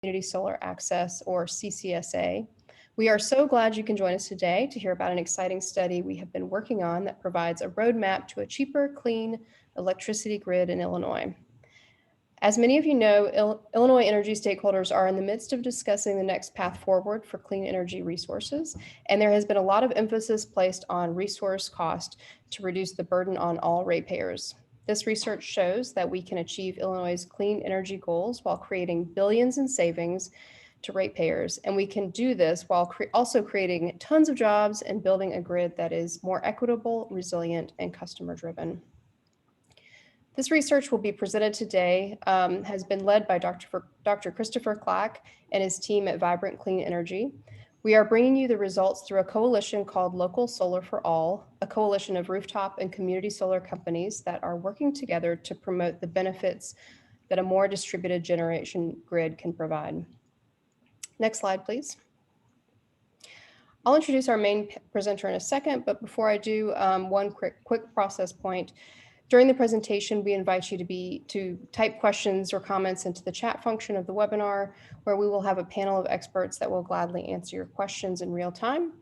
Community Solar Access, or CCSA. We are so glad you can join us today to hear about an exciting study we have been working on that provides a roadmap to a cheaper, clean electricity grid in Illinois. As many of you know, Illinois energy stakeholders are in the midst of discussing the next path forward for clean energy resources, and there has been a lot of emphasis placed on resource cost to reduce the burden on all ratepayers. This research shows that we can achieve Illinois' clean energy goals while creating billions in savings to ratepayers, and we can do this while also creating tons of jobs and building a grid that is more equitable, resilient, and customer-driven. This research will be presented today, has been led by Dr. Christopher Clack and his team at Vibrant Clean Energy. We are bringing you the results through a coalition called Local Solar for All, a coalition of rooftop and community solar companies that are working together to promote the benefits that a more distributed generation grid can provide. Next slide, please. I'll introduce our main presenter in a second, but before I do, one quick process point. During the presentation, we invite you to type questions or comments into the chat function of the webinar, where we will have a panel of experts that will gladly answer your questions in real time.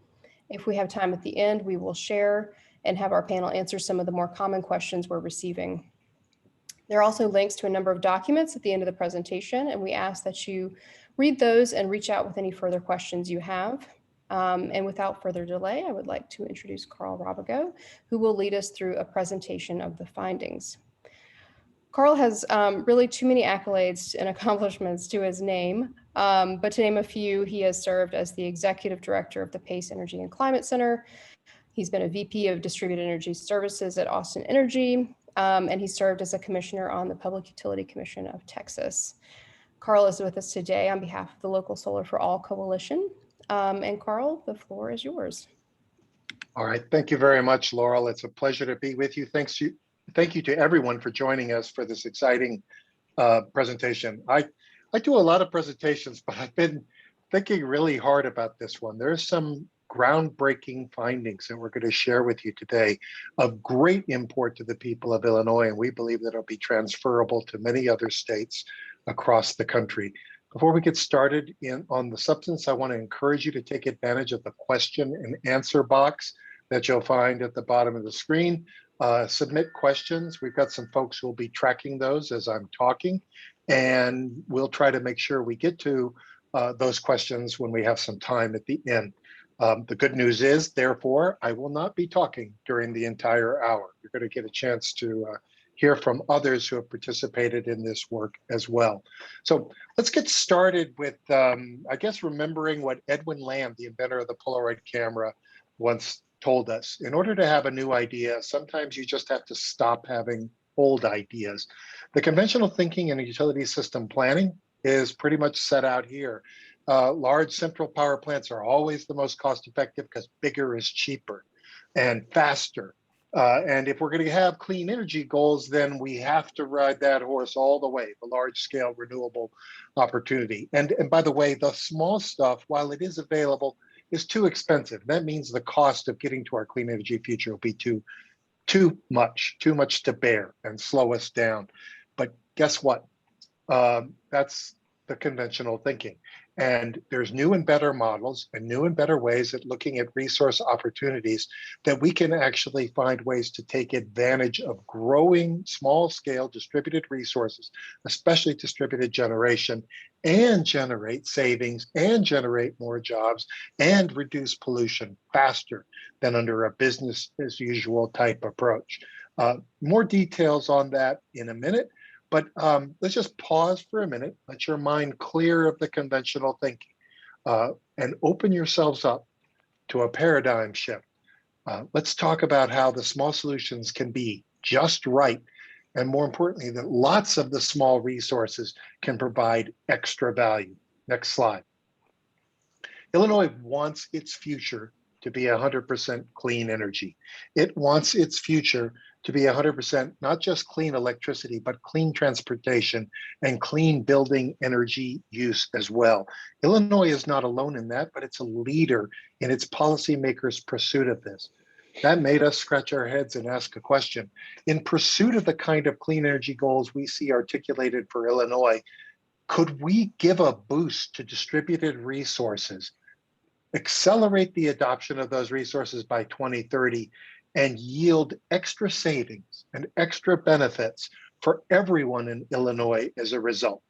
If we have time at the end, we will share and have our panel answer some of the more common questions we're receiving. There are also links to a number of documents at the end of the presentation, and we ask that you read those and reach out with any further questions you have. And without further delay, I would like to introduce Carl Robigo, who will lead us through a presentation of the findings. Carl has really too many accolades and accomplishments to his name, but to name a few, he has served as the Executive Director of the PACE Energy and Climate Center. He's been a VP of Distributed Energy Services at Austin Energy, and he served as a commissioner on the Public Utility Commission of Texas. Carl is with us today on behalf of the Local Solar for All Coalition. And Carl, the floor is yours. All right, thank you very much, Laurel. It's a pleasure to be with you. Thank you to everyone for joining us for this exciting presentation. I do a lot of presentations, but I've been thinking really hard about this one. There's some groundbreaking findings that we're going to share with you today of great import to the people of Illinois, and we believe that it'll be transferable to many other states across the country. Before we get started on the substance, I want to encourage you to take advantage of the question and answer box that you'll find at the bottom of the screen. Submit questions. We've got some folks who will be tracking those as I'm talking, and we'll try to make sure we get to those questions when we have some time at the end. The good news is, therefore, I will not be talking during the entire hour. You're going to get a chance to hear from others who have participated in this work as well. So let's get started with, I guess, remembering what Edwin Lamb, the inventor of the Polaroid camera, once told us. In order to have a new idea, sometimes you just have to stop having old ideas. The conventional thinking in utility system planning is pretty much set out here. Large central power plants are always the most cost effective because bigger is cheaper and faster. And if we're going to have clean energy goals, then we have to ride that horse all the way, the large scale renewable opportunity. And by the way, the small stuff, while it is available, is too expensive. That means the cost of getting to our clean energy future will be too much to bear and slow us down. But guess what? That's the conventional thinking. And there's new and better models and new and better ways at looking at resource opportunities that we can actually find ways to take advantage of growing small scale distributed resources, especially distributed generation, and generate savings and generate more jobs and reduce pollution faster than under a business as usual type approach. More details on that in a minute. But let's just pause for a minute, let your mind clear of the conventional thinking, and open yourselves up to a paradigm shift. Let's talk about how the small solutions can be just right, and more importantly, that lots of the small resources can provide extra value. Next slide. Illinois wants its future to be 100% clean energy. It wants its future to be 100% not just clean electricity, but clean transportation and clean building energy use as well. Illinois is not alone in that, but it's a leader in its policymakers' pursuit of this. That made us scratch our heads and ask a question. In pursuit of the kind of clean energy goals we see articulated for Illinois, Could we give a boost to distributed resources, accelerate the adoption of those resources by 2030, and yield extra savings and extra benefits for everyone in Illinois as a result?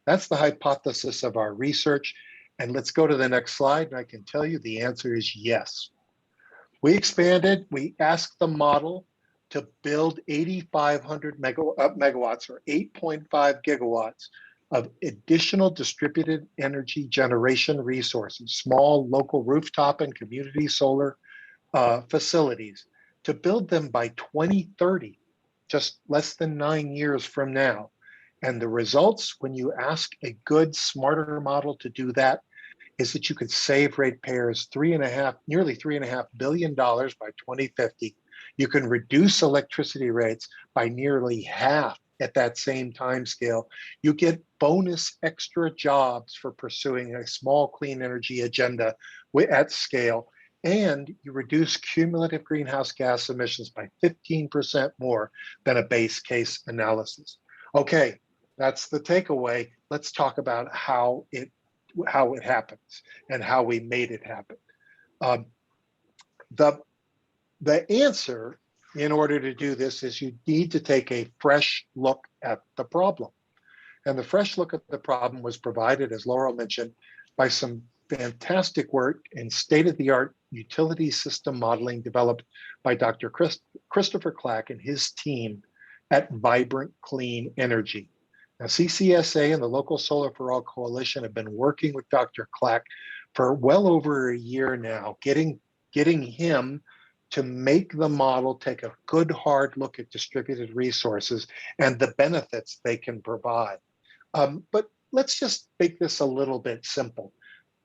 That's the hypothesis of our research. And let's go to the next slide. And I can tell you the answer is yes. We expanded, we asked the model to build 8,500 megawatts or 8.5 gigawatts of additional distributed energy generation resources, small local rooftop and community solar facilities, to build them by 2030, just less than 9 years from now. And the results, when you ask a good, smarter model to do that, is that you could save ratepayers nearly $3.5 billion by 2050. You can reduce electricity rates by nearly half at that same time scale. You get bonus extra jobs for pursuing a small clean energy agenda at scale, and you reduce cumulative greenhouse gas emissions by 15% more than a base case analysis. Okay, that's the takeaway. Let's talk about how it happens and how we made it happen. The answer in order to do this is you need to take a fresh look at the problem. And the fresh look at the problem was provided, as Laurel mentioned, by some fantastic work in state-of-the-art utility system modeling developed by Dr. Christopher Clack and his team at Vibrant Clean Energy. Now, CCSA and the Local Solar for All Coalition have been working with Dr. Clack for well over a year now, getting him to make the model take a good hard look at distributed resources and the benefits they can provide. But let's just make this a little bit simple.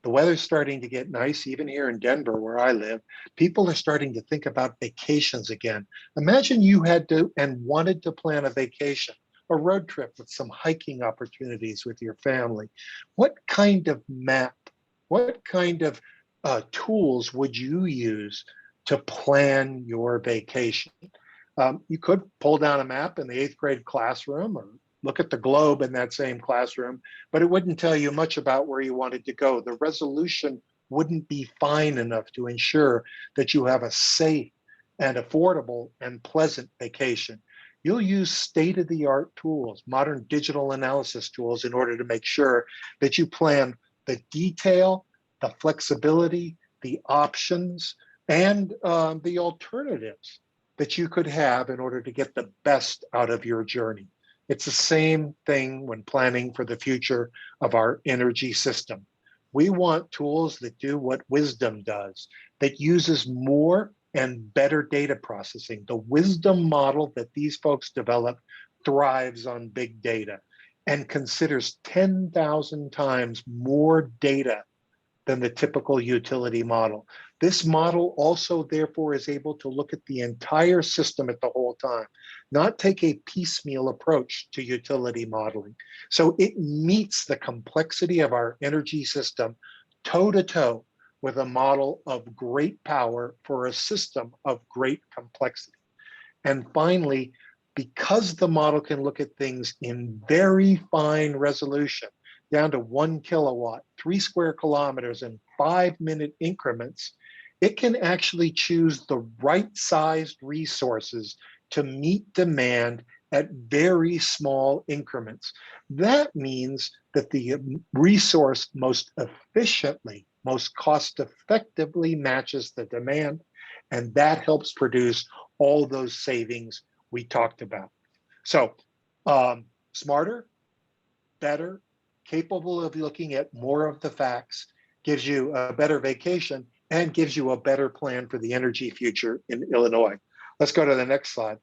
The weather's starting to get nice, even here in Denver, where I live. People are starting to think about vacations again. Imagine you had to and wanted to plan a vacation, a road trip with some hiking opportunities with your family. What kind of map, what kind of tools would you use to plan your vacation? You could pull down a map in the 8th grade classroom or look at the globe in that same classroom, but it wouldn't tell you much about where you wanted to go. The resolution wouldn't be fine enough to ensure that you have a safe and affordable and pleasant vacation. You'll use state-of-the-art tools, modern digital analysis tools, in order to make sure that you plan the detail, the flexibility, the options, and the alternatives that you could have in order to get the best out of your journey. It's the same thing when planning for the future of our energy system. We want tools that do what wisdom does, that uses more and better data processing. The wisdom model that these folks developed thrives on big data and considers 10,000 times more data than the typical utility model. This model also, therefore, is able to look at the entire system at the whole time, not take a piecemeal approach to utility modeling. So it meets the complexity of our energy system toe-to-toe with a model of great power for a system of great complexity. And finally, because the model can look at things in very fine resolution, down to 1 kilowatt, 3 square kilometers, and 5-minute increments, it can actually choose the right sized resources to meet demand at very small increments. That means that the resource most efficiently, most cost effectively matches the demand, and that helps produce all those savings we talked about. So smarter, better, capable of looking at more of the facts, gives you a better vacation, and gives you a better plan for the energy future in Illinois. Let's go to the next slide.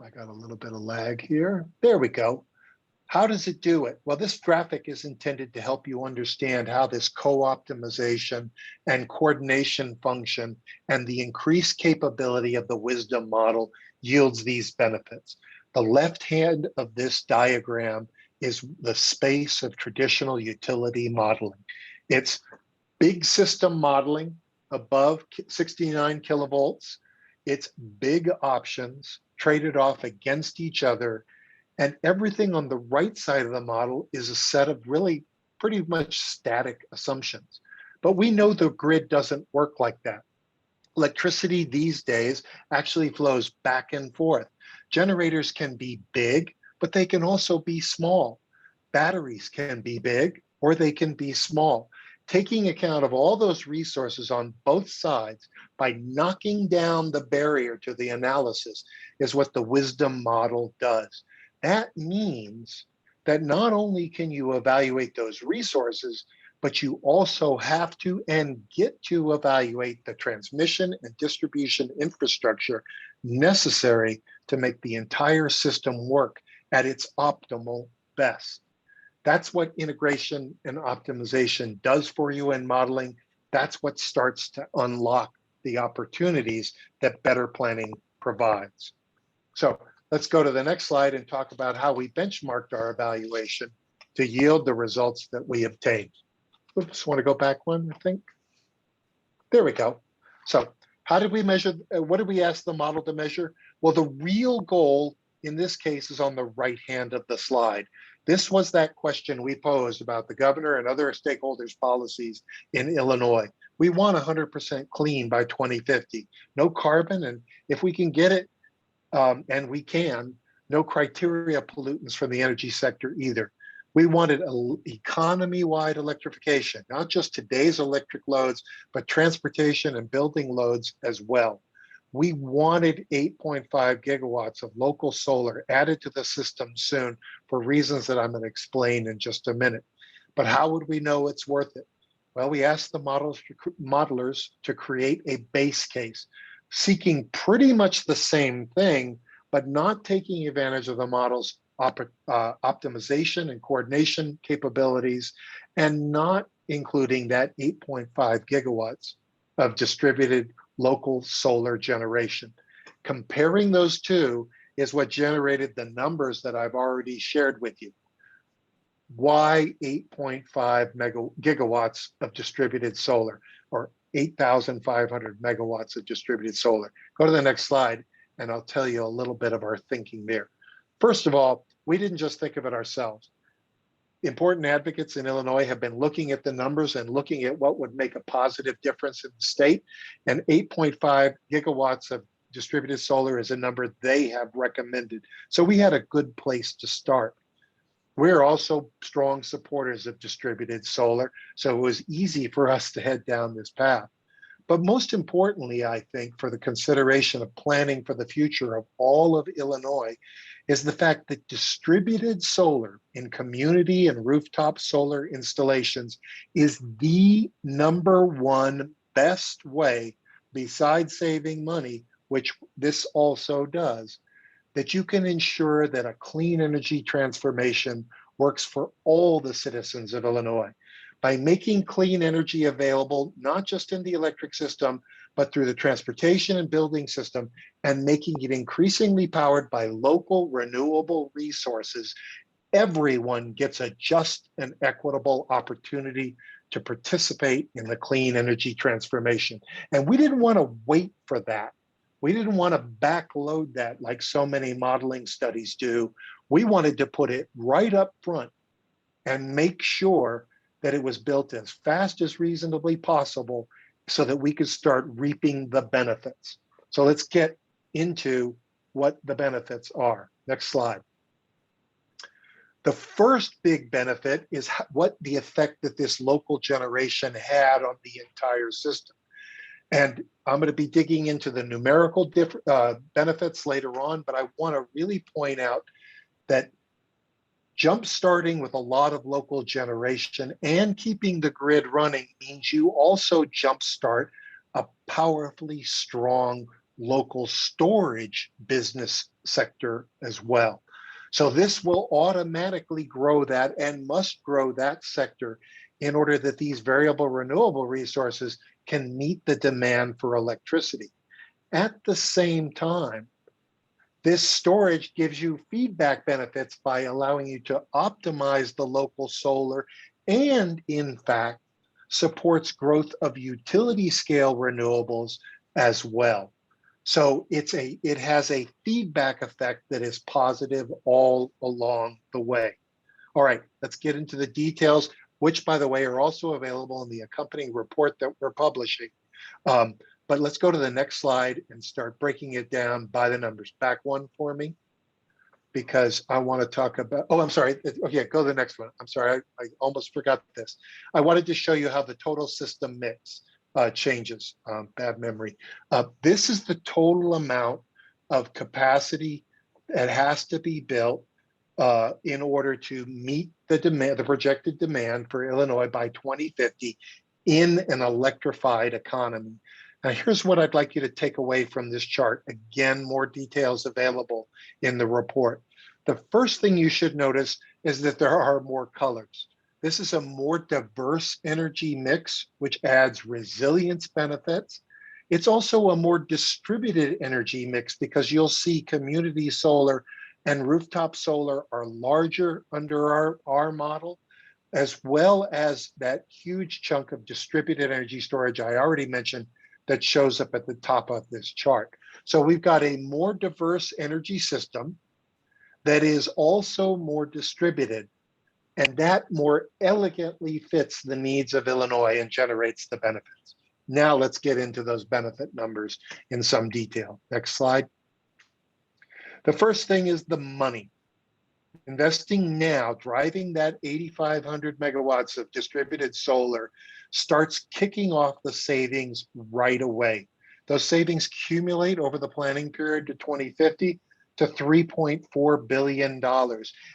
I got a little bit of lag here. There we go. How does it do it? Well, this graphic is intended to help you understand how this co-optimization and coordination function and the increased capability of the wisdom model yields these benefits. The left hand of this diagram is the space of traditional utility modeling. It's big system modeling above 69 kilovolts. It's big options traded off against each other. And everything on the right side of the model is a set of really pretty much static assumptions. But we know the grid doesn't work like that. Electricity these days actually flows back and forth. Generators can be big, but they can also be small. Batteries can be big or they can be small. Taking account of all those resources on both sides by knocking down the barrier to the analysis is what the wisdom model does. That means that not only can you evaluate those resources, but you also have to and get to evaluate the transmission and distribution infrastructure necessary to make the entire system work at its optimal best. That's what integration and optimization does for you in modeling. That's what starts to unlock the opportunities that better planning provides. So let's go to the next slide and talk about how we benchmarked our evaluation to yield the results that we obtained. Oops, want to go back one, I think. There we go. So how did we measure? What did we ask the model to measure? Well, the real goal in this case is on the right hand of the slide. This was that question we posed about the governor and other stakeholders' policies in Illinois. We want 100% clean by 2050, no carbon, and if we can get it, and we can, no criteria pollutants from the energy sector either. We wanted economy-wide electrification, not just today's electric loads, but transportation and building loads as well. We wanted 8.5 gigawatts of local solar added to the system soon for reasons that I'm going to explain in just a minute. But how would we know it's worth it? Well, we asked the modelers to create a base case, seeking pretty much the same thing, but not taking advantage of the model's optimization and coordination capabilities, and not including that 8.5 gigawatts of distributed local solar generation. Comparing those two is what generated the numbers that I've already shared with you. Why 8.5 gigawatts of distributed solar, or 8,500 megawatts of distributed solar? Go to the next slide, and I'll tell you a little bit of our thinking there. First of all, we didn't just think of it ourselves. Important advocates in Illinois have been looking at the numbers and looking at what would make a positive difference in the state. And 8.5 gigawatts of distributed solar is a number they have recommended. So we had a good place to start. We're also strong supporters of distributed solar, so it was easy for us to head down this path. But most importantly, I think, for the consideration of planning for the future of all of Illinois is the fact that distributed solar in community and rooftop solar installations is the #1 best way, besides saving money, which this also does, that you can ensure that a clean energy transformation works for all the citizens of Illinois. By making clean energy available, not just in the electric system, but through the transportation and building system, and making it increasingly powered by local renewable resources, everyone gets a just and equitable opportunity to participate in the clean energy transformation. And we didn't want to wait for that. We didn't want to backload that like so many modeling studies do. We wanted to put it right up front and make sure that it was built as fast as reasonably possible so that we could start reaping the benefits. So let's get into what the benefits are. Next slide. The first big benefit is what the effect that this local generation had on the entire system. And I'm going to be digging into the numerical benefits later on, but I want to really point out that jump-starting with a lot of local generation and keeping the grid running means you also jump-start a powerfully strong local storage business sector as well. So this will automatically grow that and must grow that sector in order that these variable renewable resources can meet the demand for electricity. At the same time, this storage gives you feedback benefits by allowing you to optimize the local solar and, in fact, supports growth of utility scale renewables as well. So it has a feedback effect that is positive all along the way. All right, let's get into the details, which, by the way, are also available in the accompanying report that we're publishing. But let's go to the next slide and start breaking it down by the numbers. Back one for me, because I want to talk about, oh, I'm sorry. Okay, go to the next one. I'm sorry, I almost forgot this. I wanted to show you how the total system mix changes, bad memory. This is the total amount of capacity that has to be built in order to meet the demand, the projected demand for Illinois by 2050 in an electrified economy. Now, here's what I'd like you to take away from this chart. Again, more details available in the report. The first thing you should notice is that there are more colors. This is a more diverse energy mix, which adds resilience benefits. It's also a more distributed energy mix because you'll see community solar and rooftop solar are larger under our model, as well as that huge chunk of distributed energy storage I already mentioned that shows up at the top of this chart. So we've got a more diverse energy system that is also more distributed, and that more elegantly fits the needs of Illinois and generates the benefits. Now let's get into those benefit numbers in some detail. Next slide. The first thing is the money. Investing now, driving that 8,500 megawatts of distributed solar starts kicking off the savings right away. Those savings accumulate over the planning period to 2050 to $3.4 billion.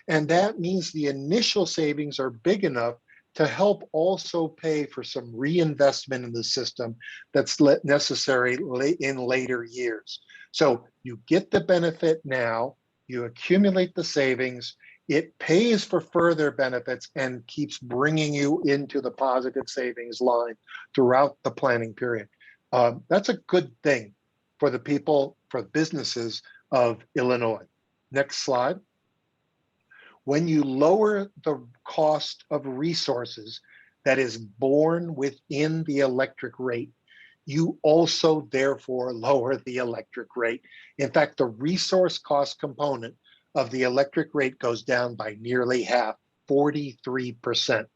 And that means the initial savings are big enough to help also pay for some reinvestment in the system that's necessary in later years. So you get the benefit now, you accumulate the savings, it pays for further benefits and keeps bringing you into the positive savings line throughout the planning period. That's a good thing for the people, for businesses of Illinois. Next slide. When you lower the cost of resources that is borne within the electric rate, you also therefore lower the electric rate. In fact, the resource cost component of the electric rate goes down by nearly half, 43%.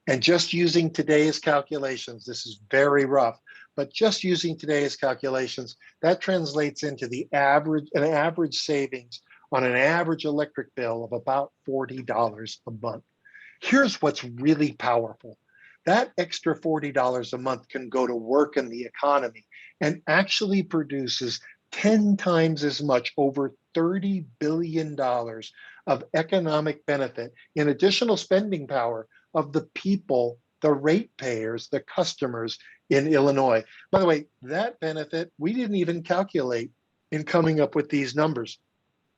And just using today's calculations, this is very rough, but just using today's calculations, that translates into an average savings on an average electric bill of about $40 a month. Here's what's really powerful. That extra $40 a month can go to work in the economy and actually produces 10 times as much, over $30 billion of economic benefit in additional spending power of the people, the ratepayers, the customers in Illinois. By the way, that benefit, we didn't even calculate in coming up with these numbers.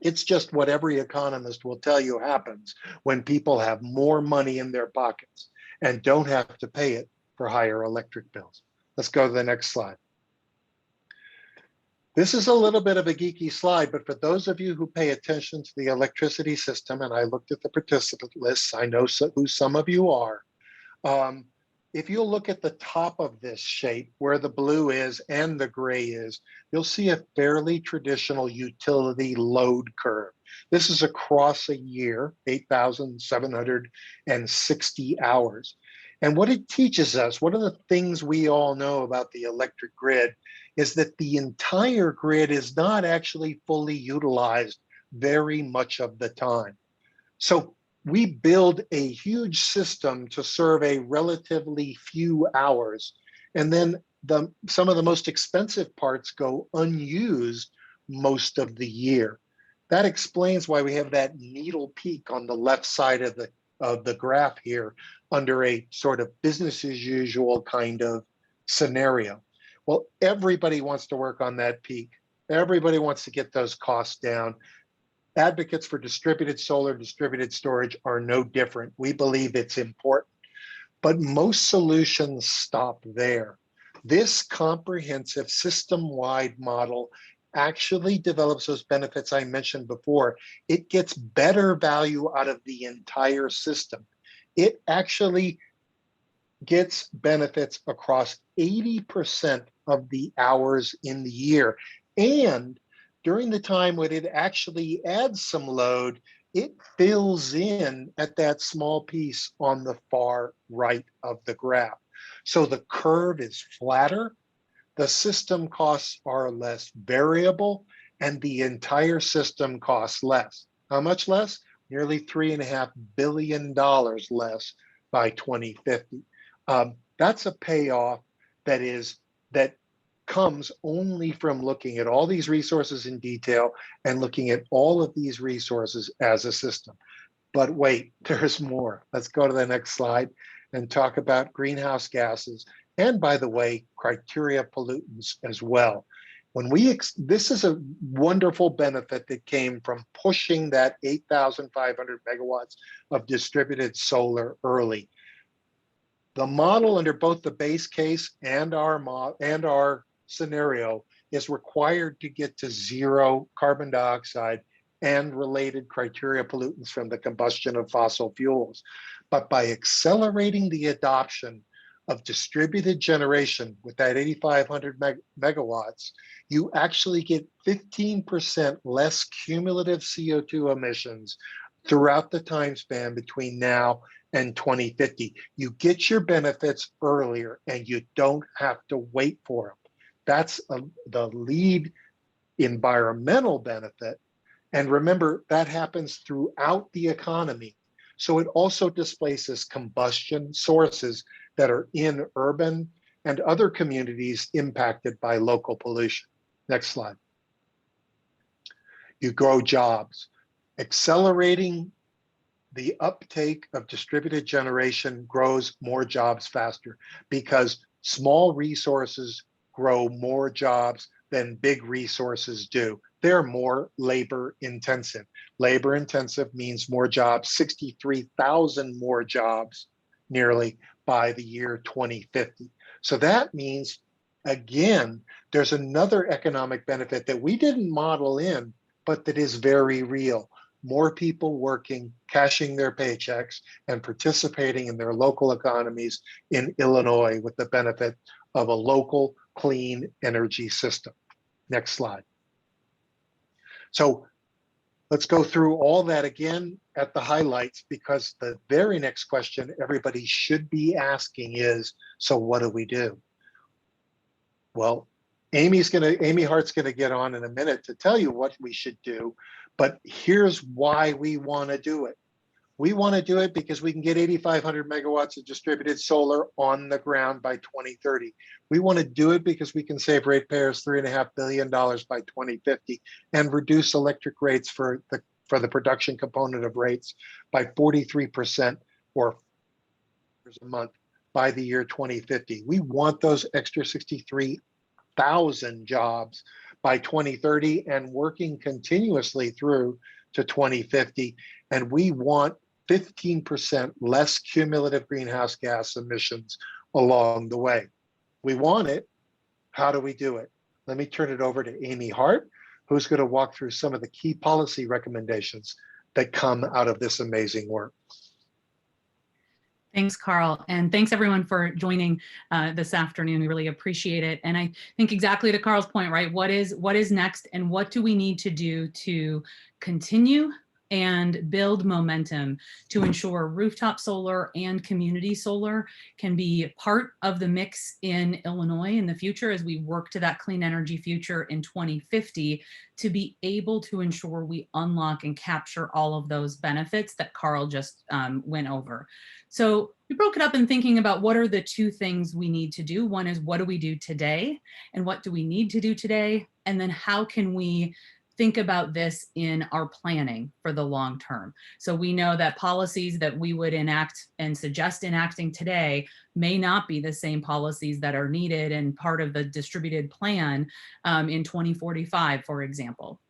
It's just what every economist will tell you happens when people have more money in their pockets and don't have to pay it for higher electric bills. Let's go to the next slide. This is a little bit of a geeky slide, but for those of you who pay attention to the electricity system, and I looked at the participant lists, I know who some of you are. If you look at the top of this shape, where the blue is and the gray is, you'll see a fairly traditional utility load curve. This is across a year, 8,760 hours. And what it teaches us, one of the things we all know about the electric grid, is that the entire grid is not actually fully utilized very much of the time. So we build a huge system to serve a relatively few hours, and then some of the most expensive parts go unused most of the year. That explains why we have that needle peak on the left side of the graph here under a sort of business as usual kind of scenario. Well, everybody wants to work on that peak. Everybody wants to get those costs down. Advocates for distributed solar, distributed storage are no different. We believe it's important, but most solutions stop there. This comprehensive system-wide model actually develops those benefits I mentioned before. It gets better value out of the entire system. It actually gets benefits across 80% of the hours in the year. And during the time when it actually adds some load, it fills in at that small piece on the far right of the graph. So the curve is flatter, the system costs are less variable, and the entire system costs less. How much less? Nearly $3.5 billion less by 2050. That's a payoff that comes only from looking at all these resources in detail and looking at all of these resources as a system. But wait, there's more. Let's go to the next slide and talk about greenhouse gases. And by the way, criteria pollutants as well. This is a wonderful benefit that came from pushing that 8,500 megawatts of distributed solar early. The model under both the base case and our scenario is required to get to zero carbon dioxide and related criteria pollutants from the combustion of fossil fuels. But by accelerating the adoption of distributed generation with that 8,500 megawatts, you actually get 15% less cumulative CO2 emissions throughout the time span between now and 2050. You get your benefits earlier and you don't have to wait for them. That's the lead environmental benefit. And remember, that happens throughout the economy. So it also displaces combustion sources that are in urban and other communities impacted by local pollution. Next slide. You grow jobs. Accelerating the uptake of distributed generation grows more jobs faster because small resources grow more jobs than big resources do. They're more labor intensive. Labor intensive means more jobs, 63,000 more jobs nearly by the year 2050. So that means, again, there's another economic benefit that we didn't model in, but that is very real. More people working, cashing their paychecks, and participating in their local economies in Illinois with the benefit of a local clean energy system. Next slide. So let's go through all that again at the highlights, because the very next question everybody should be asking is, so what do we do? Well, Amy Hart's gonna get on in a minute to tell you what we should do, but here's why we wanna do it. We wanna do it because we can get 8,500 megawatts of distributed solar on the ground by 2030. We wanna do it because we can save ratepayers $3.5 billion by 2050 and reduce electric rates for the production component of rates by 43% or a month by the year 2050. We want those extra 63,000 jobs by 2030 and working continuously through to 2050. And we want 15% less cumulative greenhouse gas emissions along the way. We want it. How do we do it? Let me turn it over to Amy Hart, who's going to walk through some of the key policy recommendations that come out of this amazing work. Thanks, Carl. And thanks everyone for joining this afternoon. We really appreciate it. And I think exactly to Carl's point, right? What is next and what do we need to do to continue and build momentum to ensure rooftop solar and community solar can be part of the mix in Illinois in the future as we work to that clean energy future in 2050, to be able to ensure we unlock and capture all of those benefits that Carl just went over. So we broke it up in thinking about what are the two things we need to do. One is, what do we do today? And what do we need to do today? And then how can we think about this in our planning for the long term? So we know that policies that we would enact and suggest enacting today may not be the same policies that are needed and part of the distributed plan in 2045, for example.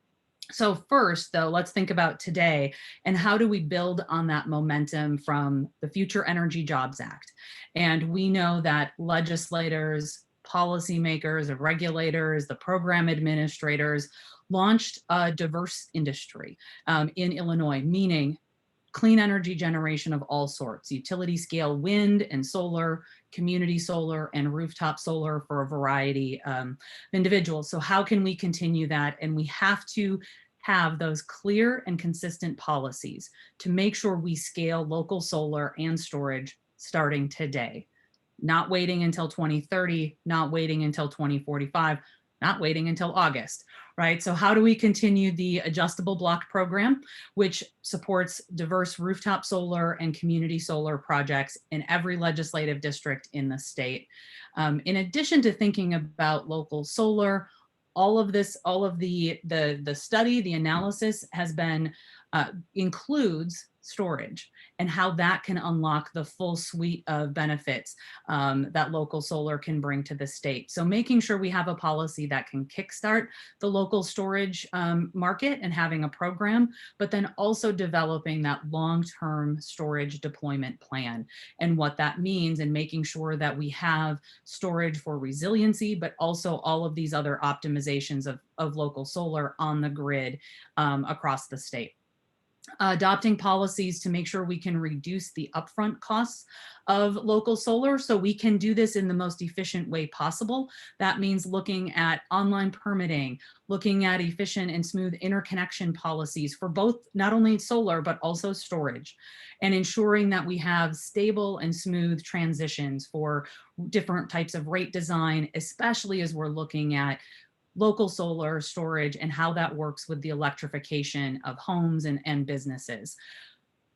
So first, though, let's think about today and how do we build on that momentum from the Future Energy Jobs Act? And we know that legislators, policymakers, regulators, the program administrators launched a diverse industry in Illinois, meaning clean energy generation of all sorts, utility scale wind and solar, community solar, and rooftop solar for a variety of individuals. So how can we continue that? And we have to have those clear and consistent policies to make sure we scale local solar and storage starting today, not waiting until 2030, not waiting until 2045, not waiting until August, right? So how do we continue the adjustable block program, which supports diverse rooftop solar and community solar projects in every legislative district in the state? In addition to thinking about local solar, all of this, all of the study, the analysis has been, includes storage and how that can unlock the full suite of benefits that local solar can bring to the state. So making sure we have a policy that can kickstart the local storage market and having a program, but then also developing that long-term storage deployment plan and what that means, and making sure that we have storage for resiliency, but also all of these other optimizations of local solar on the grid across the state. Adopting policies to make sure we can reduce the upfront costs of local solar so we can do this in the most efficient way possible. That means looking at online permitting, looking at efficient and smooth interconnection policies for both, not only solar, but also storage, and ensuring that we have stable and smooth transitions for different types of rate design, especially as we're looking at local solar storage and how that works with the electrification of homes and businesses.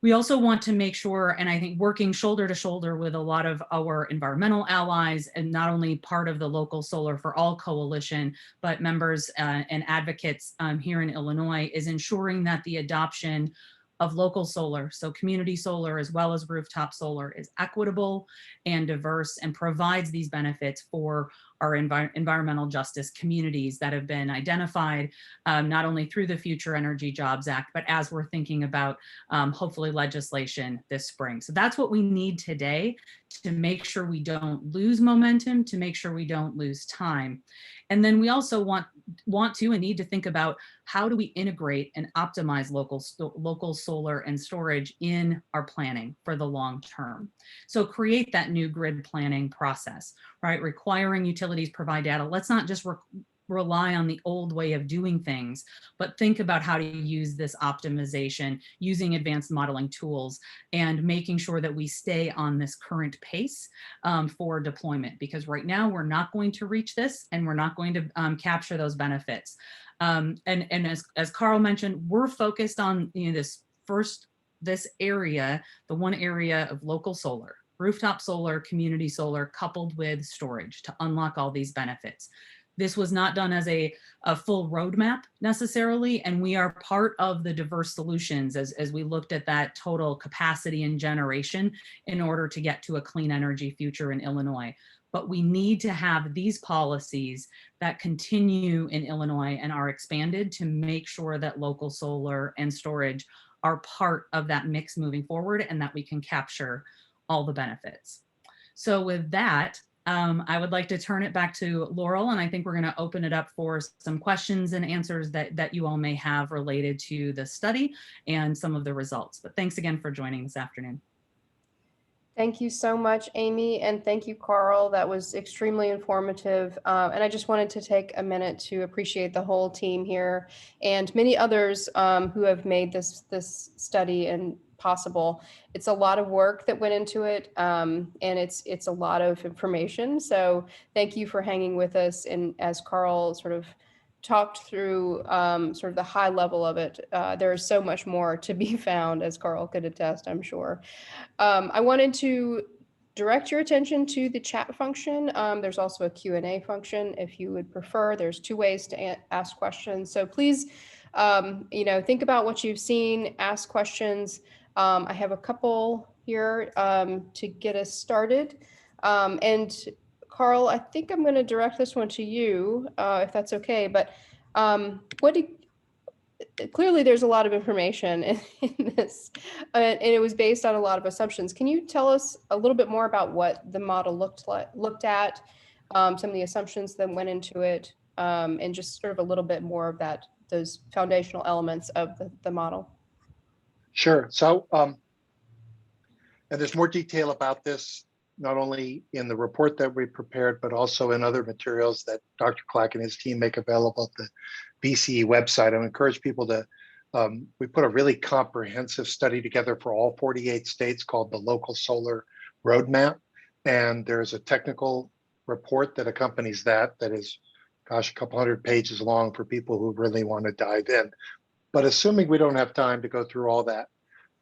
We also want to make sure, and I think working shoulder to shoulder with a lot of our environmental allies, and not only part of the Local Solar for All Coalition, but members and advocates here in Illinois, is ensuring that the adoption of local solar, so community solar as well as rooftop solar, is equitable and diverse and provides these benefits for our environmental justice communities that have been identified not only through the Future Energy Jobs Act, but as we're thinking about hopefully legislation this spring. So that's what we need today to make sure we don't lose momentum, to make sure we don't lose time. And then we also want to and need to think about how do we integrate and optimize local solar and storage in our planning for the long term. So create that new grid planning process, right? Requiring utilities provide data. Let's not just rely on the old way of doing things, but think about how to use this optimization using advanced modeling tools and making sure that we stay on this current pace for deployment, because right now we're not going to reach this and we're not going to capture those benefits. And as Carl mentioned, we're focused on this area, the one area of local solar, rooftop solar, community solar, coupled with storage to unlock all these benefits. This was not done as a full roadmap necessarily, and we are part of the diverse solutions as we looked at that total capacity and generation in order to get to a clean energy future in Illinois. But we need to have these policies that continue in Illinois and are expanded to make sure that local solar and storage are part of that mix moving forward and that we can capture all the benefits. So with that, I would like to turn it back to Laurel, and I think we're going to open it up for some questions and answers that you all may have related to the study and some of the results. But thanks again for joining this afternoon. Thank you so much, Amy, and thank you, Carl. That was extremely informative. And I just wanted to take a minute to appreciate the whole team here and many others who have made this study and possible. It's a lot of work that went into it, and it's a lot of information. So thank you for hanging with us. And as Carl sort of talked through sort of the high level of it, there is so much more to be found, as Carl could attest, I'm sure. I wanted to direct your attention to the chat function. There's also a Q&A function if you would prefer. There's two ways to ask questions. So please, think about what you've seen, ask questions. I have a couple here to get us started. And Carl, I think I'm going to direct this one to you, if that's okay. But clearly there's a lot of information in this, and it was based on a lot of assumptions. Can you tell us a little bit more about what the model looked at, some of the assumptions that went into it, and just sort of a little bit more of those foundational elements of the model? Sure. So, and there's more detail about this, not only in the report that we prepared, but also in other materials that Dr. Clack and his team make available at the BCE website. I encourage people to, we put a really comprehensive study together for all 48 states called the Local Solar Roadmap. And there's a technical report that accompanies that is, gosh, a couple hundred pages long for people who really want to dive in. But assuming we don't have time to go through all that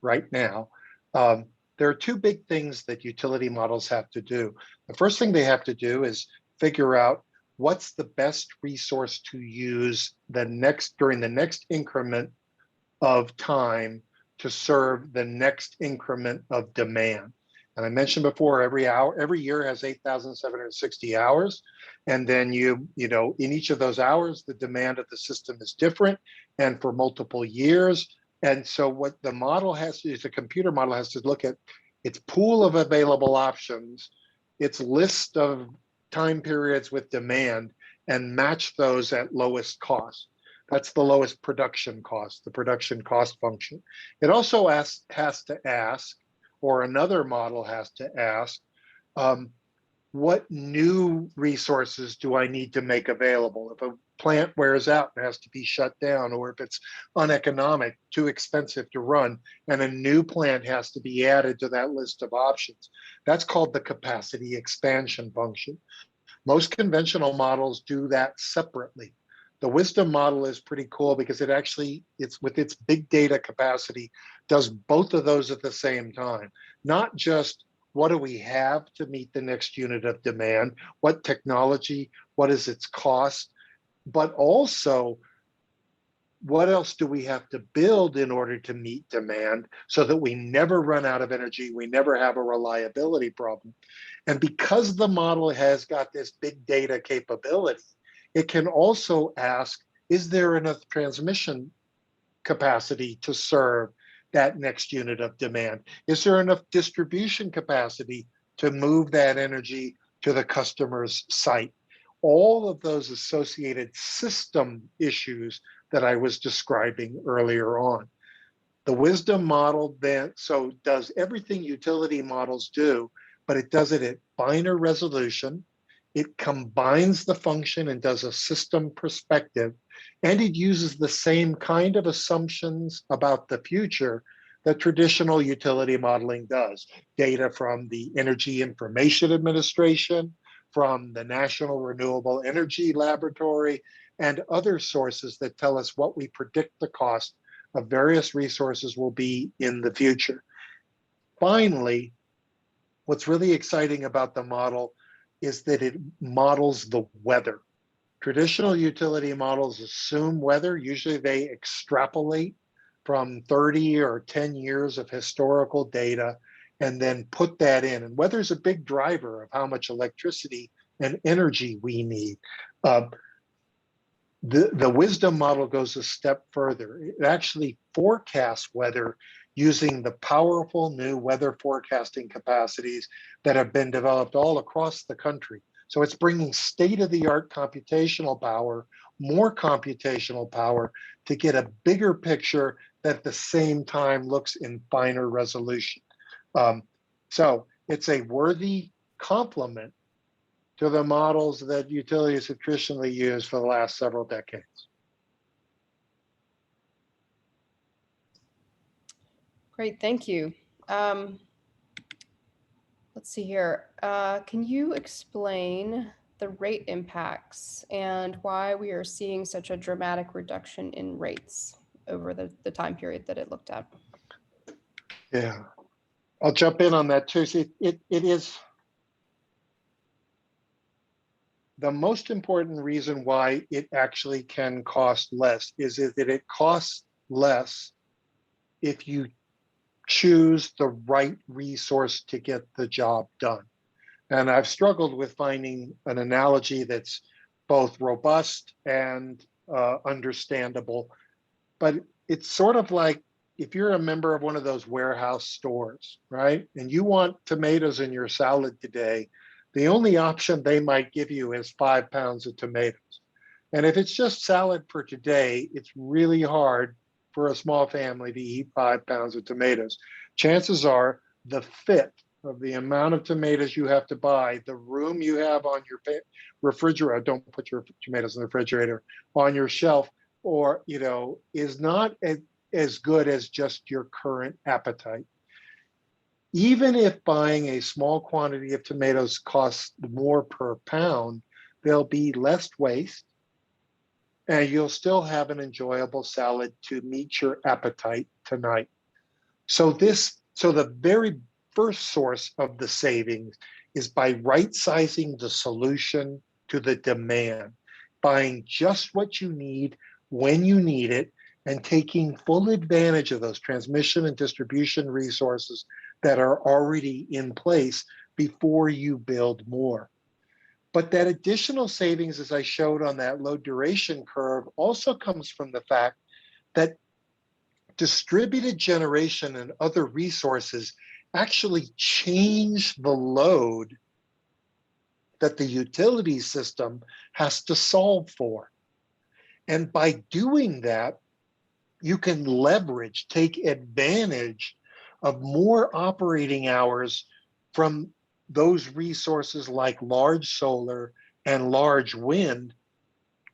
right now, there are two big things that utility models have to do. The first thing they have to do is figure out what's the best resource to use during the next increment of time to serve the next increment of demand. And I mentioned before, every year has 8,760 hours. And then you know, in each of those hours, the demand of the system is different and for multiple years. And so what the model has to do is, the computer model has to look at its pool of available options, its list of time periods with demand, and match those at lowest cost. That's the lowest production cost, the production cost function. It also has to ask, or another model has to ask, what new resources do I need to make available? If a plant wears out and has to be shut down, or if it's uneconomic, too expensive to run, and a new plant has to be added to that list of options, that's called the capacity expansion function. Most conventional models do that separately. The wisdom model is pretty cool because it's with its big data capacity, does both of those at the same time. Not just what do we have to meet the next unit of demand, what technology, what is its cost, but also what else do we have to build in order to meet demand so that we never run out of energy, we never have a reliability problem. And because the model has got this big data capability, it can also ask, is there enough transmission capacity to serve that next unit of demand? Is there enough distribution capacity to move that energy to the customer's site? All of those associated system issues that I was describing earlier on. The wisdom model then does everything utility models do, but it does it at finer resolution. It combines the function and does a system perspective, and it uses the same kind of assumptions about the future that traditional utility modeling does. Data from the Energy Information Administration, from the National Renewable Energy Laboratory, and other sources that tell us what we predict the cost of various resources will be in the future. Finally, what's really exciting about the model is that it models the weather. Traditional utility models assume weather. Usually they extrapolate from 30 or 10 years of historical data and then put that in. And weather is a big driver of how much electricity and energy we need. The wisdom model goes a step further. It actually forecasts weather using the powerful new weather forecasting capacities that have been developed all across the country. So it's bringing state-of-the-art computational power, more computational power, to get a bigger picture that at the same time looks in finer resolution. So it's a worthy complement to the models that utilities have traditionally used for the last several decades. Great, thank you. Let's see here. Can you explain the rate impacts and why we are seeing such a dramatic reduction in rates over the time period that it looked at? Yeah, I'll jump in on that too. See, it is the most important reason why it actually can cost less is that it costs less if you choose the right resource to get the job done. And I've struggled with finding an analogy that's both robust and understandable, but it's sort of like if you're a member of one of those warehouse stores, right? And you want tomatoes in your salad today, the only option they might give you is 5 pounds of tomatoes. And if it's just salad for today, it's really hard for a small family to eat 5 pounds of tomatoes. Chances are the fit of the amount of tomatoes you have to buy, the room you have on your refrigerator, don't put your tomatoes in the refrigerator, on your shelf, or, is not as good as just your current appetite. Even if buying a small quantity of tomatoes costs more per pound, there'll be less waste, and you'll still have an enjoyable salad to meet your appetite tonight. So the very first source of the savings is by right-sizing the solution to the demand, buying just what you need when you need it, and taking full advantage of those transmission and distribution resources that are already in place before you build more. But that additional savings, as I showed on that low duration curve, also comes from the fact that distributed generation and other resources actually change the load that the utility system has to solve for. And by doing that, you can leverage, take advantage of more operating hours from those resources like large solar and large wind,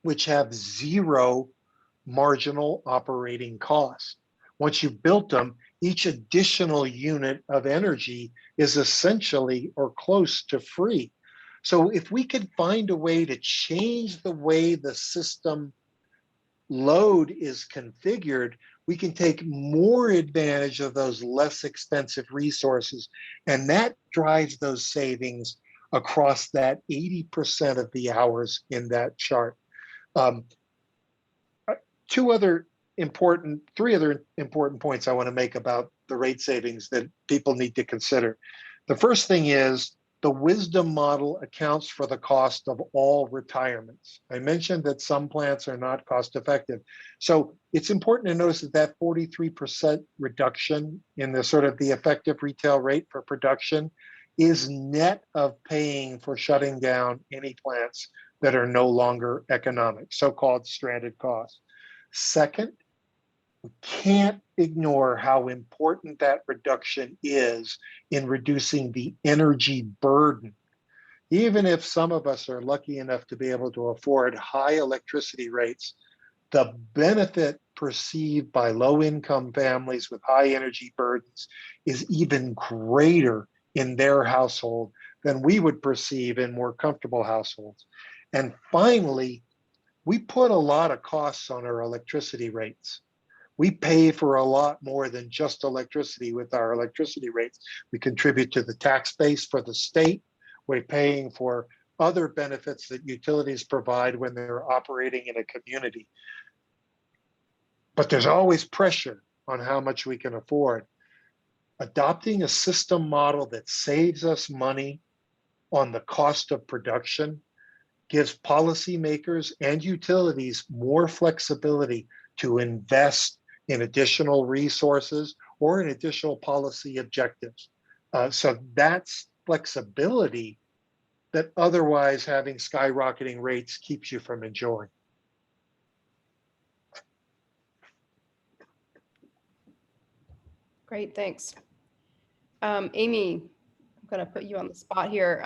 which have zero marginal operating costs. Once you've built them, each additional unit of energy is essentially or close to free. So if we could find a way to change the way the system load is configured, we can take more advantage of those less expensive resources. And that drives those savings across that 80% of the hours in that chart. Three other important points I want to make about the rate savings that people need to consider. The first thing is the wisdom model accounts for the cost of all retirements. I mentioned that some plants are not cost effective. So it's important to notice that 43% reduction in the sort of the effective retail rate for production is net of paying for shutting down any plants that are no longer economic, so-called stranded costs. Second, we can't ignore how important that reduction is in reducing the energy burden. Even if some of us are lucky enough to be able to afford high electricity rates, the benefit perceived by low-income families with high energy burdens is even greater in their household than we would perceive in more comfortable households. And finally, we put a lot of costs on our electricity rates. We pay for a lot more than just electricity with our electricity rates. We contribute to the tax base for the state. We're paying for other benefits that utilities provide when they're operating in a community. But there's always pressure on how much we can afford. Adopting a system model that saves us money on the cost of production gives policymakers and utilities more flexibility to invest in additional resources or in additional policy objectives. So that's flexibility that otherwise having skyrocketing rates keeps you from enjoying. Great, thanks. Amy, I'm going to put you on the spot here.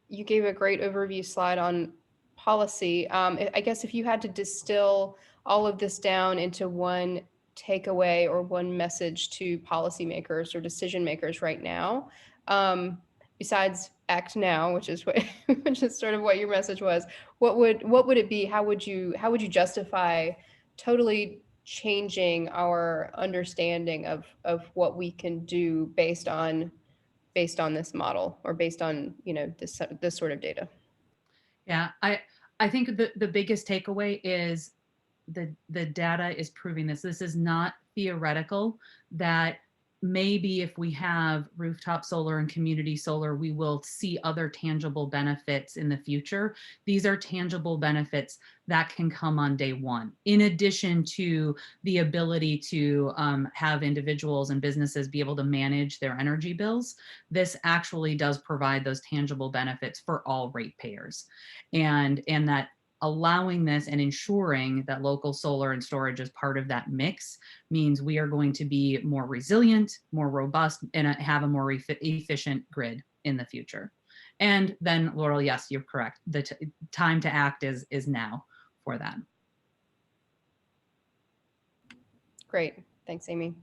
You gave a great overview slide on policy. I guess if you had to distill all of this down into one takeaway or one message to policymakers or decision makers right now, besides act now, which is sort of what your message was, what would it be? How would you justify totally changing our understanding of what we can do based on this model, or based on this sort of data? Yeah, I think the biggest takeaway is the data is proving this. This is not theoretical, that maybe if we have rooftop solar and community solar, we will see other tangible benefits in the future. These are tangible benefits that can come on day one, in addition to the ability to have individuals and businesses be able to manage their energy bills. This actually does provide those tangible benefits for all ratepayers, and that allowing this and ensuring that local solar and storage is part of that mix means we are going to be more resilient, more robust, and have a more efficient grid in the future. And then, Laurel, yes, you're correct. The time to act is now for that. Great. Thanks, Amy.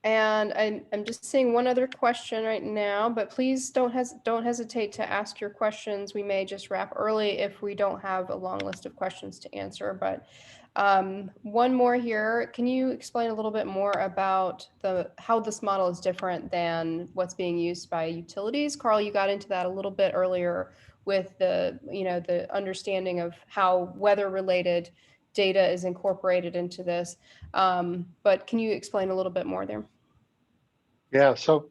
And I'm just seeing one other question right now, but please don't hesitate to ask your questions. We may just wrap early if we don't have a long list of questions to answer. But one more here. Can you explain a little bit more about how this model is different than what's being used by utilities? Carl, you got into that a little bit earlier with the understanding of how weather-related data is incorporated into this. But can you explain a little bit more there? Yeah, so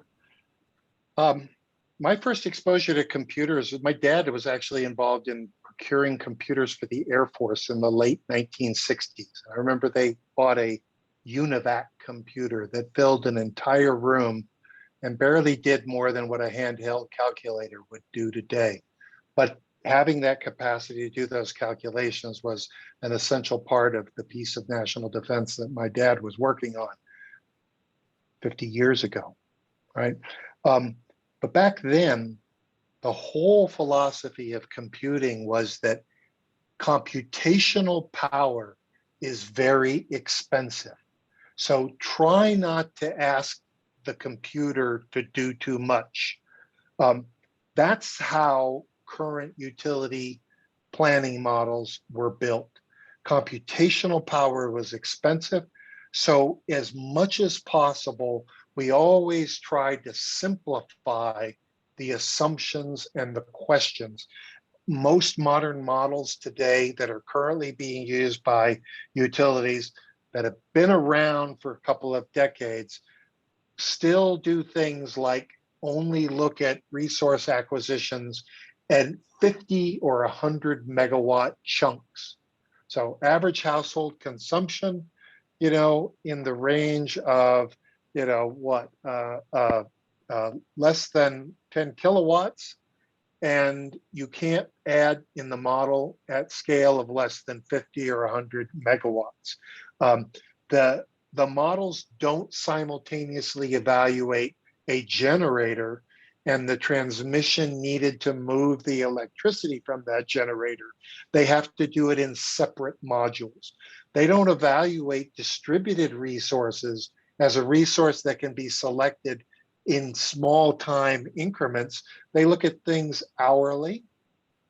my first exposure to computers, my dad was actually involved in procuring computers for the Air Force in the late 1960s. I remember they bought a UNIVAC computer that filled an entire room and barely did more than what a handheld calculator would do today. But having that capacity to do those calculations was an essential part of the piece of national defense that my dad was working on 50 years ago, right? But back then, the whole philosophy of computing was that computational power is very expensive. So try not to ask the computer to do too much. That's how current utility planning models were built. Computational power was expensive. So as much as possible, we always tried to simplify the assumptions and the questions. Most modern models today that are currently being used by utilities that have been around for a couple of decades still do things like only look at resource acquisitions and 50 or 100 megawatt chunks. So average household consumption, in the range of, less than 10 kilowatts. And you can't add in the model at scale of less than 50 or 100 megawatts. The models don't simultaneously evaluate a generator and the transmission needed to move the electricity from that generator. They have to do it in separate modules. They don't evaluate distributed resources as a resource that can be selected in small time increments. They look at things hourly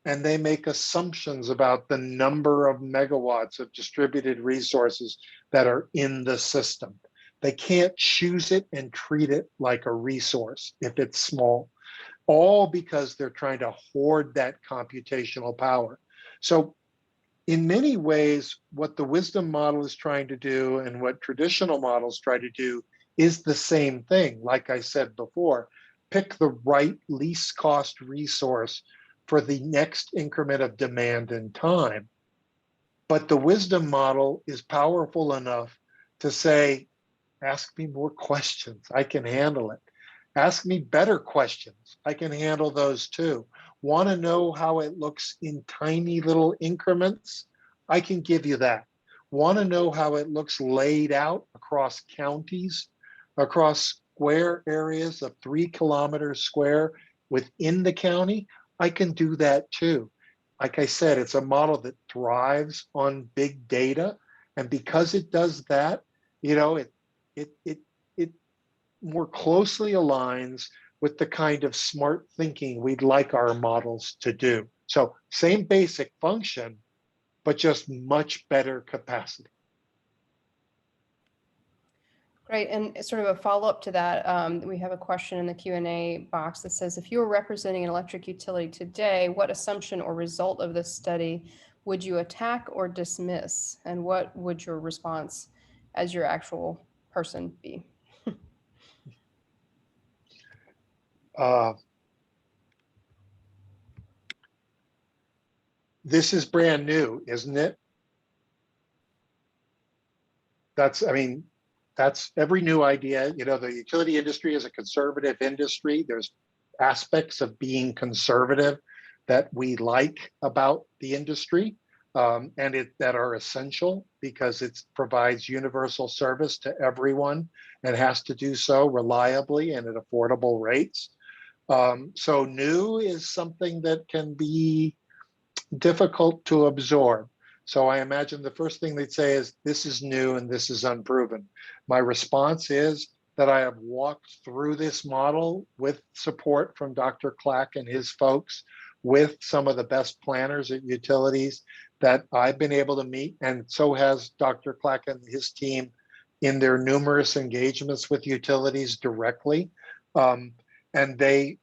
and they make assumptions about the number of megawatts of distributed resources that are in the system. They can't choose it and treat it like a resource if it's small, all because they're trying to hoard that computational power. So in many ways, what the wisdom model is trying to do and what traditional models try to do is the same thing. Like I said before, pick the right least cost resource for the next increment of demand and time. But the wisdom model is powerful enough to say, ask me more questions, I can handle it. Ask me better questions, I can handle those too. Want to know how it looks in tiny little increments? I can give you that. Want to know how it looks laid out across counties, across square areas of 3 kilometers square within the county? I can do that too. Like I said, it's a model that thrives on big data. And because it does that, it more closely aligns with the kind of smart thinking we'd like our models to do. So same basic function, but just much better capacity. Great, and sort of a follow-up to that, we have a question in the Q&A box that says, if you were representing an electric utility today, what assumption or result of this study would you attack or dismiss? And what would your response as your actual person be? This is brand new, isn't it? That's every new idea. The utility industry is a conservative industry. There's aspects of being conservative that we like about the industry and that are essential because it provides universal service to everyone and has to do so reliably and at affordable rates. So new is something that can be difficult to absorb. So I imagine the first thing they'd say is, this is new and this is unproven. My response is that I have walked through this model with support from Dr. Clack and his folks, with some of the best planners at utilities that I've been able to meet, and so has Dr. Clack and his team in their numerous engagements with utilities directly. And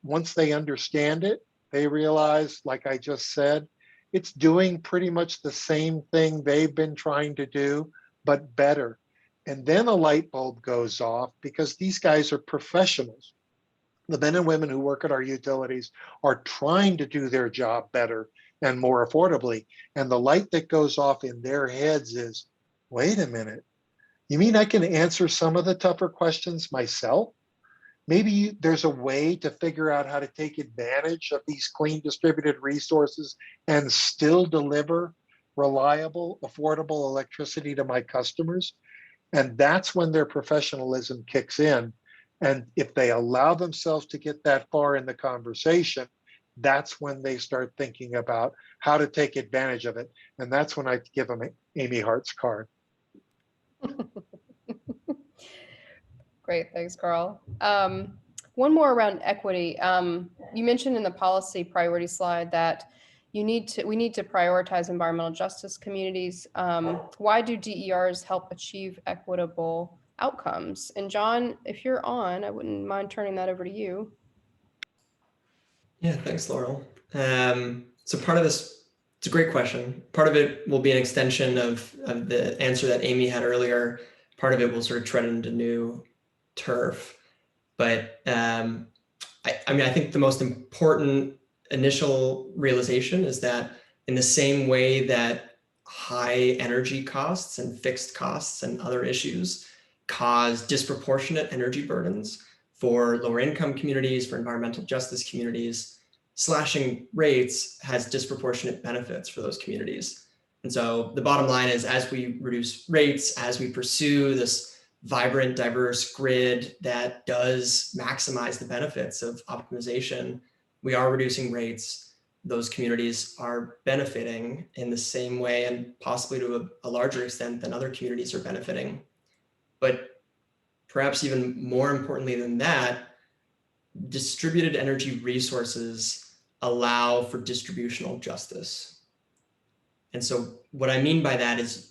once they understand it, they realize, like I just said, it's doing pretty much the same thing they've been trying to do, but better. And then a light bulb goes off, because these guys are professionals. The men and women who work at our utilities are trying to do their job better and more affordably. And the light that goes off in their heads is, wait a minute, you mean I can answer some of the tougher questions myself? Maybe there's a way to figure out how to take advantage of these clean distributed resources and still deliver reliable, affordable electricity to my customers. And that's when their professionalism kicks in. And if they allow themselves to get that far in the conversation, that's when they start thinking about how to take advantage of it. And that's when I give them Amy Hart's card. Great, thanks, Carl. One more around equity. You mentioned in the policy priority slide that we need to prioritize environmental justice communities. Why do DERs help achieve equitable outcomes? And John, if you're on, I wouldn't mind turning that over to you. Yeah, thanks, Laurel. So part of this, it's a great question. Part of it will be an extension of the answer that Amy had earlier. Part of it will sort of tread into new turf. But I mean, I think the most important initial realization is that in the same way that high energy costs and fixed costs and other issues cause disproportionate energy burdens for lower income communities, for environmental justice communities, slashing rates has disproportionate benefits for those communities. And so the bottom line is, as we reduce rates, as we pursue this vibrant, diverse grid that does maximize the benefits of optimization, we are reducing rates. Those communities are benefiting in the same way, and possibly to a larger extent than other communities are benefiting. But perhaps even more importantly than that, distributed energy resources allow for distributional justice. And so what I mean by that is,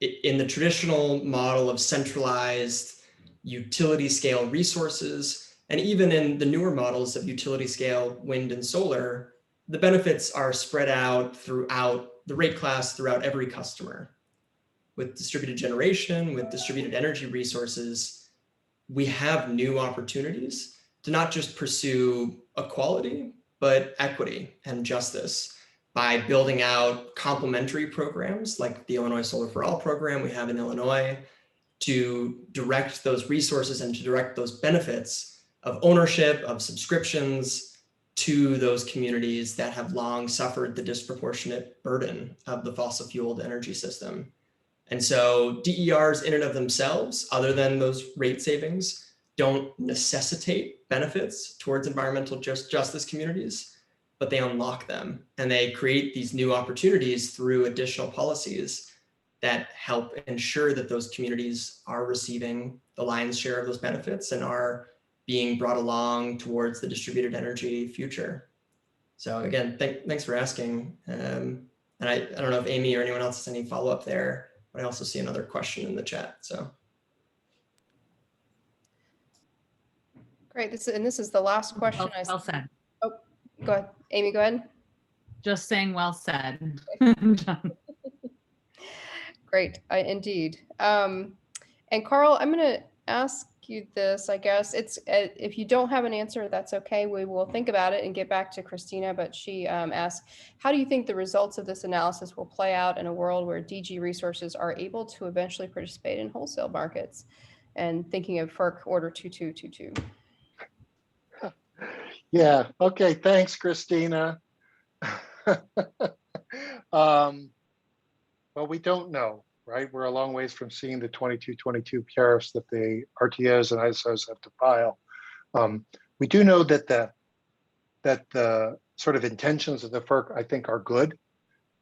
in the traditional model of centralized utility scale resources, and even in the newer models of utility scale wind and solar, the benefits are spread out throughout the rate class, throughout every customer. With distributed generation, with distributed energy resources, we have new opportunities to not just pursue equality, but equity and justice, by building out complementary programs like the Illinois Solar for All program we have in Illinois, to direct those resources and to direct those benefits of ownership, of subscriptions, to those communities that have long suffered the disproportionate burden of the fossil fueled energy system. And so DERs in and of themselves, other than those rate savings, don't necessitate benefits towards environmental justice communities, but they unlock them, and they create these new opportunities through additional policies that help ensure that those communities are receiving the lion's share of those benefits and are being brought along towards the distributed energy future. So again, thanks for asking. And I don't know if Amy or anyone else has any follow-up there, but I also see another question in the chat. So. Great, this is the last question. Well said. Oh, go ahead, Amy, go ahead. Just saying, well said. Great, indeed. And Carl, I'm going to ask you this, I guess. It's if you don't have an answer, that's okay. We will think about it and get back to Christina, but she asked, how do you think the results of this analysis will play out in a world where DG resources are able to eventually participate in wholesale markets? And thinking of FERC Order 2222. Yeah, okay, thanks, Christina. Well, we don't know, right? We're a long ways from seeing the 22 tariffs that the RTOs and ISOs have to file. We do know that the sort of intentions of the FERC, I think, are good,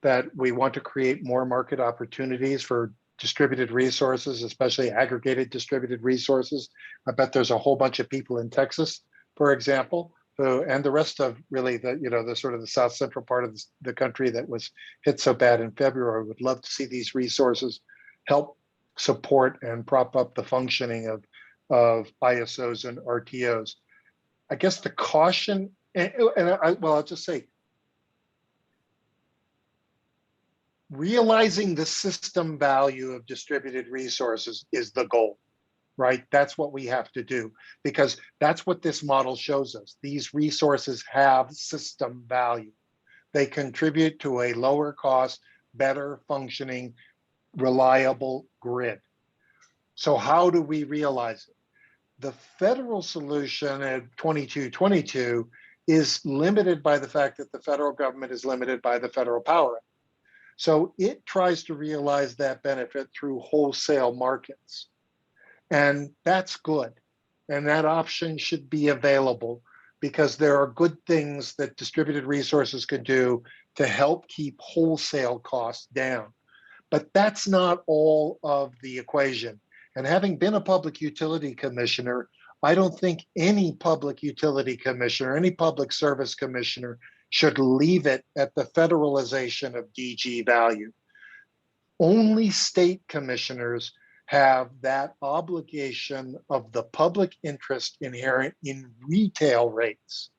that we want to create more market opportunities for distributed resources, especially aggregated distributed resources. I bet there's a whole bunch of people in Texas, for example, and the rest of really the sort of the south central part of the country that was hit so bad in February would love to see these resources help support and prop up the functioning of ISOs and RTOs. I guess the caution, I'll just say, realizing the system value of distributed resources is the goal, right? That's what we have to do, because that's what this model shows us. These resources have system value. They contribute to a lower cost, better functioning, reliable grid. So how do we realize it? The federal solution at 2222 is limited by the fact that the federal government is limited by the Federal Power Act. So it tries to realize that benefit through wholesale markets. And that's good. And that option should be available, because there are good things that distributed resources can do to help keep wholesale costs down. But that's not all of the equation. And having been a public utility commissioner, I don't think any public utility commissioner, any public service commissioner should leave it at the federalization of DG value. Only state commissioners have that obligation of the public interest inherent in retail rates.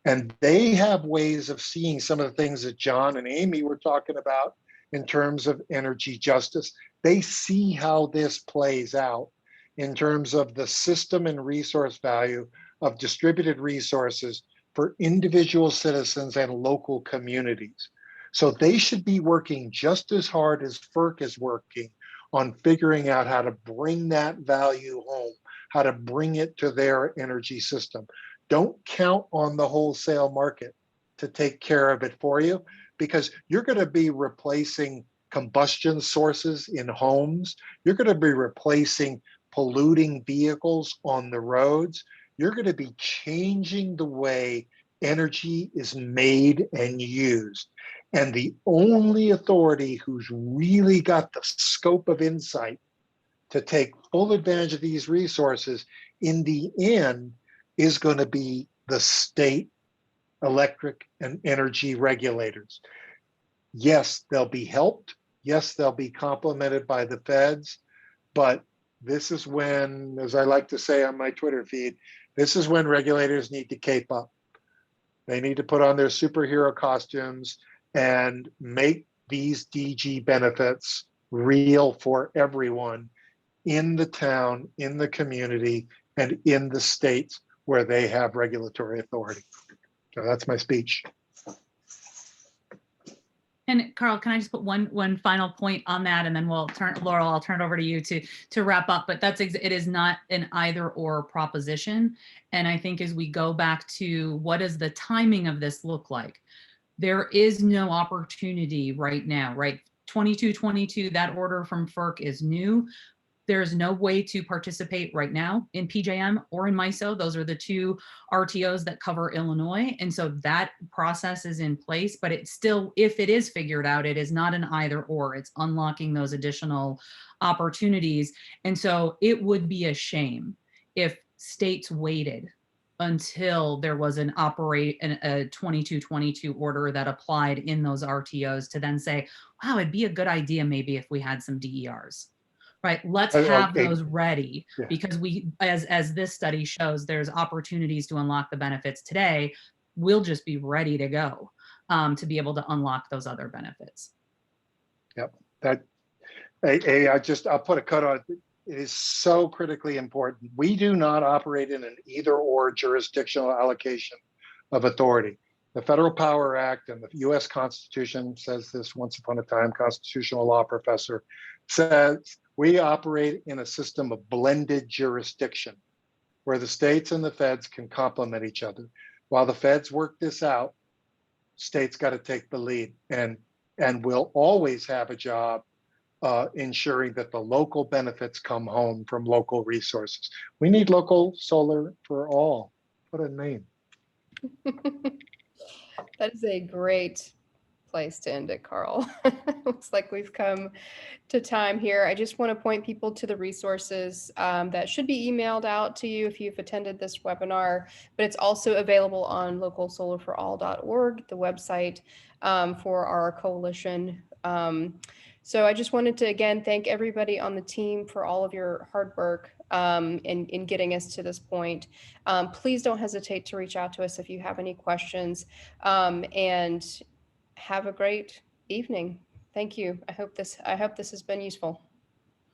And they have ways of seeing some of the things that John and Amy were talking about in terms of energy justice. They see how this plays out in terms of the system and resource value of distributed resources for individual citizens and local communities. So they should be working just as hard as FERC is working on figuring out how to bring that value home, how to bring it to their energy system. Don't count on the wholesale market to take care of it for you, because you're going to be replacing combustion sources in homes. You're going to be replacing polluting vehicles on the roads. You're going to be changing the way energy is made and used. And the only authority who's really got the scope of insight to take full advantage of these resources in the end is going to be the state electric and energy regulators. Yes, they'll be helped. Yes, they'll be complemented by the feds. But this is when, as I like to say on my Twitter feed, this is when regulators need to cape up. They need to put on their superhero costumes and make these DG benefits real for everyone in the town, in the community, and in the states where they have regulatory authority. So that's my speech. And Carl, can I just put one final point on that, and then we'll Laurel, I'll turn it over to you to wrap up. But it is not an either or proposition. And I think as we go back to what does the timing of this look like, there is no opportunity right now, right? 2222, that order from FERC is new. There's no way to participate right now in PJM or in MISO. Those are the two RTOs that cover Illinois. And so that process is in place, but it's still, if it is figured out, it is not an either or, it's unlocking those additional opportunities. And so it would be a shame if states waited until there was a 2222 order that applied in those RTOs to then say, wow, it'd be a good idea maybe if we had some DERs. Right, let's have those ready, because we, as this study shows, there's opportunities to unlock the benefits today. We'll just be ready to go to be able to unlock those other benefits. Yep, I'll put a cut on it. It is so critically important. We do not operate in an either or jurisdictional allocation of authority. The Federal Power Act and the US Constitution says this once upon a time, constitutional law professor says, we operate in a system of blended jurisdiction where the states and the feds can complement each other. While the feds work this out, state's got to take the lead, and we'll always have a job ensuring that the local benefits come home from local resources. We need local solar for all. What a name. That is a great place to end it, Carl. Looks like we've come to time here. I just want to point people to the resources that should be emailed out to you if you've attended this webinar, but it's also available on localsolarforall.org, the website for our coalition. So I just wanted to, again, thank everybody on the team for all of your hard work in getting us to this point. Please don't hesitate to reach out to us if you have any questions, and have a great evening. Thank you. I hope this has been useful.